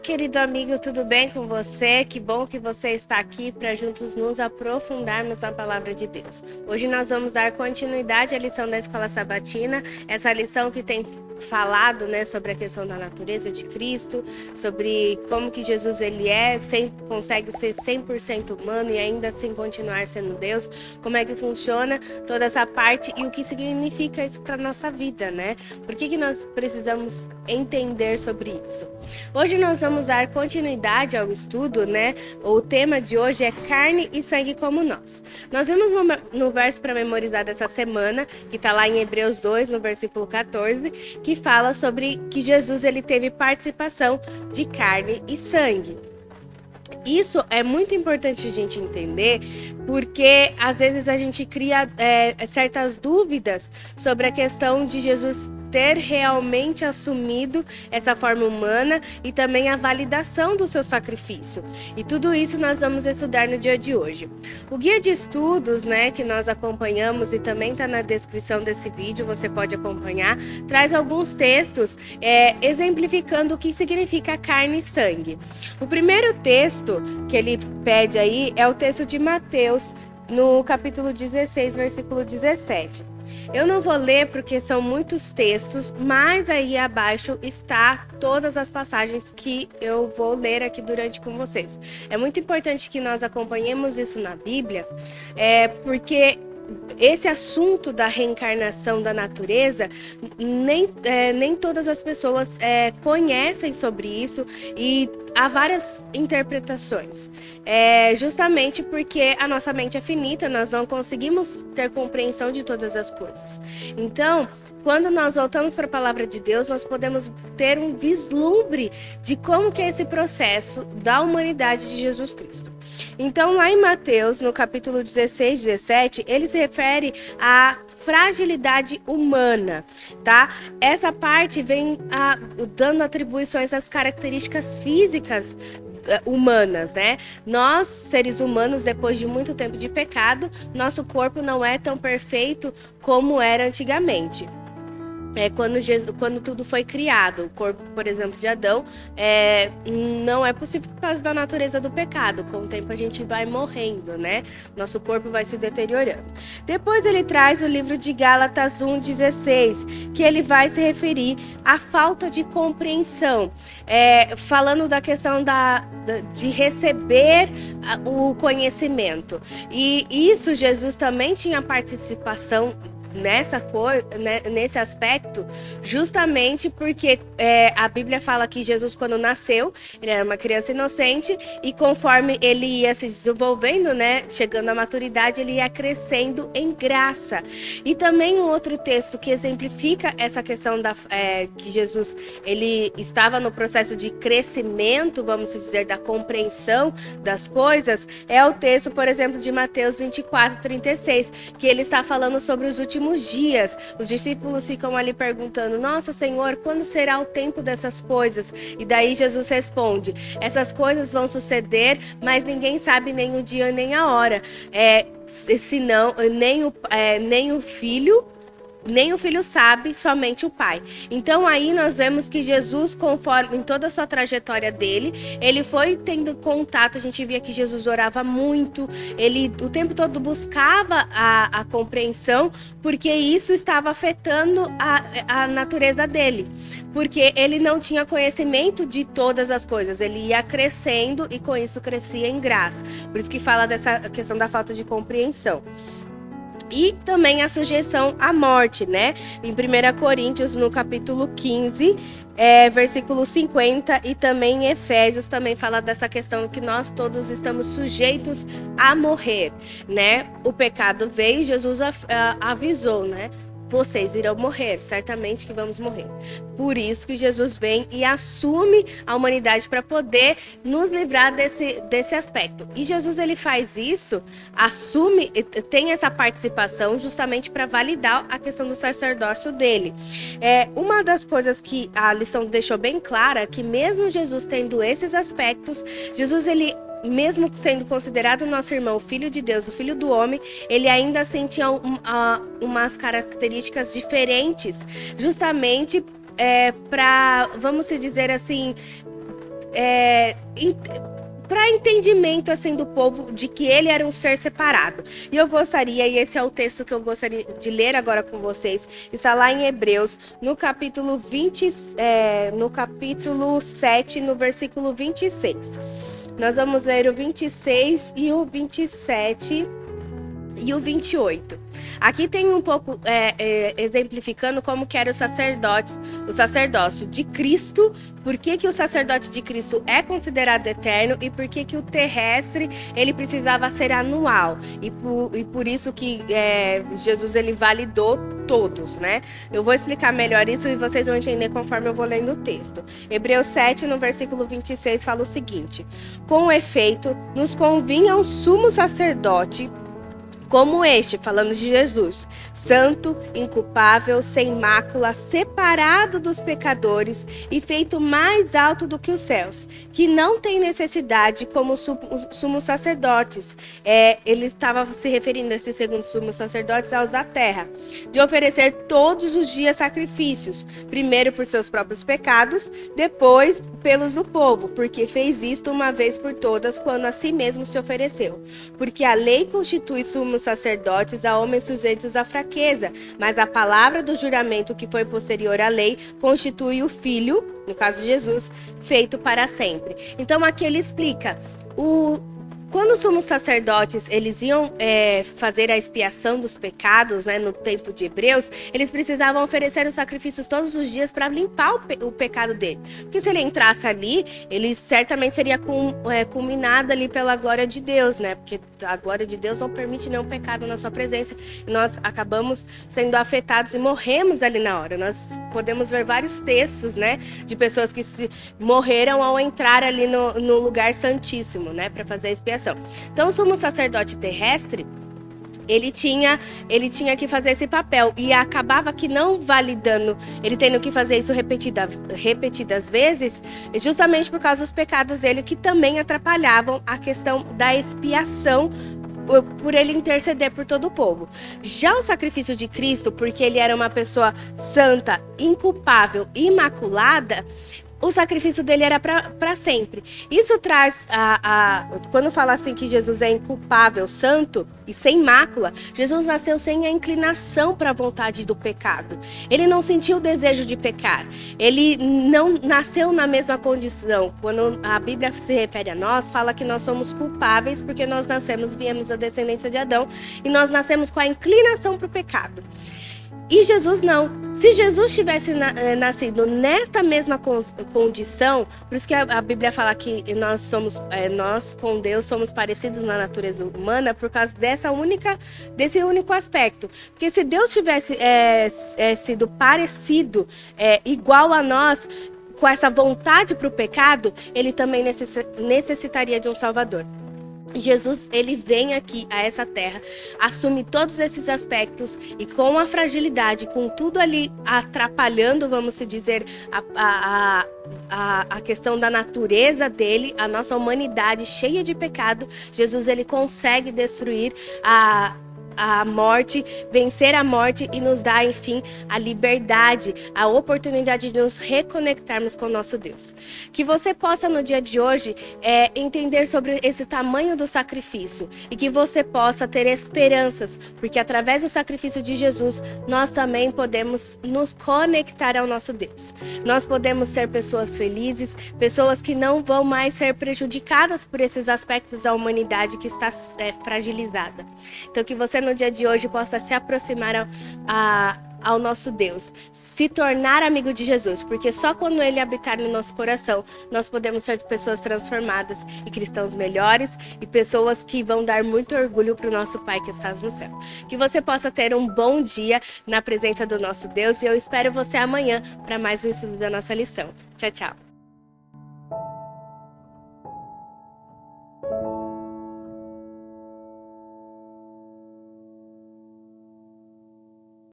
querido amigo, tudo bem com você? Que bom que você está aqui para juntos nos aprofundarmos na palavra de Deus. Hoje nós vamos dar continuidade à lição da Escola Sabatina, essa lição que tem falado, né, sobre a questão da natureza de Cristo, sobre como que Jesus ele consegue ser 100% humano e ainda assim continuar sendo Deus, como é que funciona toda essa parte e o que significa isso para nossa vida, né? Por que nós precisamos entender sobre isso? Hoje nós vamos dar continuidade ao estudo, né? O tema de hoje é carne e sangue como nós. Nós vimos no verso para memorizar dessa semana, que está lá em Hebreus 2, no versículo 14, que fala sobre que Jesus ele teve participação de carne e sangue. Isso é muito importante a gente entender, porque às vezes a gente cria certas dúvidas sobre a questão de Jesus ter realmente assumido essa forma humana e também a validação do seu sacrifício. E tudo isso nós vamos estudar no dia de hoje. O guia de estudos, né, que nós acompanhamos e também está na descrição desse vídeo, você pode acompanhar, traz alguns textos exemplificando o que significa carne e sangue. O primeiro texto que ele pede aí é o texto de Mateus, no capítulo 16, versículo 17. Eu não vou ler porque são muitos textos, mas aí abaixo está todas as passagens que eu vou ler aqui durante com vocês. É muito importante que nós acompanhemos isso na Bíblia, porque esse assunto da reencarnação da natureza, nem todas as pessoas conhecem sobre isso e há várias interpretações. Justamente porque a nossa mente é finita, nós não conseguimos ter compreensão de todas as coisas. Então, quando nós voltamos para a palavra de Deus, nós podemos ter um vislumbre de como que é esse processo da humanidade de Jesus Cristo. Então, lá em Mateus, no capítulo 16, 17, ele se refere à fragilidade humana, tá? Essa parte vem dando atribuições às características físicas humanas, né? Nós, seres humanos, depois de muito tempo de pecado, nosso corpo não é tão perfeito como era antigamente. Quando tudo foi criado, o corpo, por exemplo, de Adão, não é possível por causa da natureza do pecado. Com o tempo a gente vai morrendo, né? Nosso corpo vai se deteriorando. Depois ele traz o livro de Gálatas 1,16, que ele vai se referir à falta de compreensão, falando da questão de receber o conhecimento. E isso Jesus também tinha participação nesse aspecto, justamente porque a Bíblia fala que Jesus, quando nasceu, ele era uma criança inocente e conforme ele ia se desenvolvendo, né, chegando à maturidade, ele ia crescendo em graça. E também um outro texto que exemplifica essa questão que Jesus ele estava no processo de crescimento, vamos dizer, da compreensão das coisas, é o texto, por exemplo, de Mateus 24, 36, que ele está falando sobre os últimos dias. Os discípulos ficam ali perguntando: nossa, Senhor, quando será o tempo dessas coisas? E daí Jesus responde: essas coisas vão suceder, mas ninguém sabe nem o dia nem a hora. Senão, nem o filho sabe, somente o Pai. Então aí nós vemos que Jesus, conforme em toda a sua trajetória dele, ele foi tendo contato. A gente via que Jesus orava muito, ele o tempo todo buscava a compreensão, porque isso estava afetando a natureza dele, porque ele não tinha conhecimento de todas as coisas, ele ia crescendo e com isso crescia em graça. Por isso que fala dessa questão da falta de compreensão. E também a sujeição à morte, né? Em 1 Coríntios, no capítulo 15, versículo 50, e também em Efésios também fala dessa questão que nós todos estamos sujeitos a morrer, né? O pecado veio, Jesus avisou, né? Vocês irão morrer, certamente que vamos morrer. Por isso que Jesus vem e assume a humanidade para poder nos livrar desse aspecto. E Jesus ele faz isso, assume, tem essa participação justamente para validar a questão do sacerdócio dele. Uma das coisas que a lição deixou bem clara é que mesmo Jesus tendo esses aspectos, Jesus ele, mesmo sendo considerado nosso irmão, o Filho de Deus, o Filho do Homem, ele ainda assim tinha umas características diferentes, justamente para, vamos dizer assim, para entendimento assim do povo de que ele era um ser separado. E eu gostaria, e esse é o texto que eu gostaria de ler agora com vocês, está lá em Hebreus, no capítulo 7, no versículo 26. Nós vamos ler o 26 e o 27 e o 28. Aqui tem um pouco exemplificando como que era o sacerdócio de Cristo, por que o sacerdote de Cristo é considerado eterno e por que o terrestre ele precisava ser anual. E por isso que Jesus ele validou todos, né? Eu vou explicar melhor isso e vocês vão entender conforme eu vou lendo o texto. Hebreus 7, no versículo 26, fala o seguinte: com efeito, nos convinha um sumo sacerdote como este, falando de Jesus, santo, inculpável, sem mácula, separado dos pecadores e feito mais alto do que os céus, que não tem necessidade como sumos sacerdotes. Ele estava se referindo a esses segundos sumos sacerdotes aos da terra, de oferecer todos os dias sacrifícios, primeiro por seus próprios pecados, depois pelos do povo, porque fez isto uma vez por todas, quando a si mesmo se ofereceu. Porque a lei constitui sumos sacerdotes a homens sujeitos à fraqueza, mas a palavra do juramento que foi posterior à lei constitui o Filho, no caso de Jesus, feito para sempre. Então aqui ele explica, quando os sumos sacerdotes eles iam fazer a expiação dos pecados, né, no tempo de Hebreus, eles precisavam oferecer os sacrifícios todos os dias para limpar o pecado dele. Porque se ele entrasse ali, ele certamente seria culminado ali pela glória de Deus, né? Porque a glória de Deus não permite nenhum pecado na sua presença. E nós acabamos sendo afetados e morremos ali na hora. Nós podemos ver vários textos, né, de pessoas que morreram ao entrar ali no lugar santíssimo, né, para fazer a expiação. Então, o sumo sacerdote terrestre, ele tinha que fazer esse papel e acabava que não validando, ele tendo que fazer isso repetidas vezes, justamente por causa dos pecados dele, que também atrapalhavam a questão da expiação por ele interceder por todo o povo. Já o sacrifício de Cristo, porque ele era uma pessoa santa, inculpável, imaculada, o sacrifício dele era para sempre. Isso traz, quando fala assim que Jesus é inculpável, santo e sem mácula, Jesus nasceu sem a inclinação para a vontade do pecado. Ele não sentiu o desejo de pecar. Ele não nasceu na mesma condição. Quando a Bíblia se refere a nós, fala que nós somos culpáveis porque nós viemos da descendência de Adão e nós nascemos com a inclinação para o pecado. E Jesus não. Se Jesus tivesse nascido nesta mesma condição, por isso que a Bíblia fala que nós com Deus somos parecidos na natureza humana, por causa desse único aspecto. Porque se Deus tivesse sido parecido, igual a nós, com essa vontade para o pecado, ele também necessitaria de um Salvador. Jesus, ele vem aqui a essa terra, assume todos esses aspectos e com a fragilidade, com tudo ali atrapalhando, vamos dizer, a questão da natureza dele, a nossa humanidade cheia de pecado, Jesus, ele consegue destruir a morte, vencer a morte e nos dar, enfim, a liberdade, a oportunidade de nos reconectarmos com o nosso Deus. Que você possa, no dia de hoje, entender sobre esse tamanho do sacrifício e que você possa ter esperanças, porque através do sacrifício de Jesus, nós também podemos nos conectar ao nosso Deus. Nós podemos ser pessoas felizes, pessoas que não vão mais ser prejudicadas por esses aspectos da humanidade que está fragilizada. Então, que você no dia de hoje possa se aproximar ao nosso Deus, se tornar amigo de Jesus, porque só quando ele habitar no nosso coração, nós podemos ser pessoas transformadas e cristãos melhores e pessoas que vão dar muito orgulho para o nosso Pai que está no céu. Que você possa ter um bom dia na presença do nosso Deus e eu espero você amanhã para mais um estudo da nossa lição. Tchau, tchau.